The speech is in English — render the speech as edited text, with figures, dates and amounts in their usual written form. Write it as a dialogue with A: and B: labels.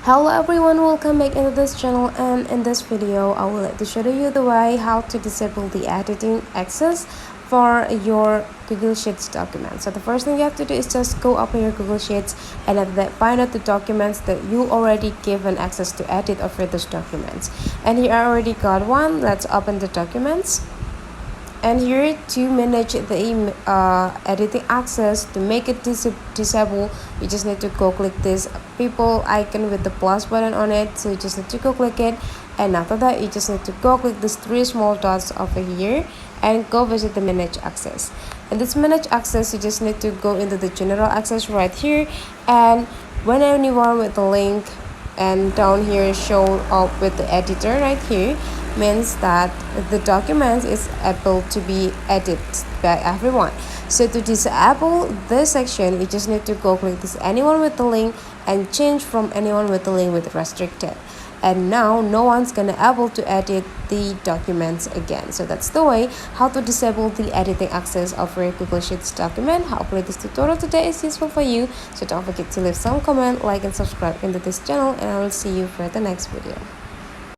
A: Hello everyone, welcome back into this channel, and in this video I will like to show you the way how to disable the editing access for your Google Sheets document. So the first thing you have to do is just go up in your Google Sheets and find out the documents that you already given access to edit over those documents. And here I already got one. Let's open the documents. And here to manage the editing access, to make it disable, you just need to go click this people icon with the plus button on it. So you just need to go click it, and after that you just need to go click these three small dots over here and go visit the manage access. And this manage access, you just need to go into the general access right here, and when anyone with the link and down here show up with the editor right here, means that the document is able to be edited by everyone. So to disable this section, you just need to go click this anyone with the link and change from anyone with the link with restricted, and now no one's gonna able to edit the documents again. So that's the way how to disable the editing access of your Google Sheets document. Hopefully this tutorial today is useful for you, so don't forget to leave some comment, like and subscribe into this channel, and I will see you for the next video.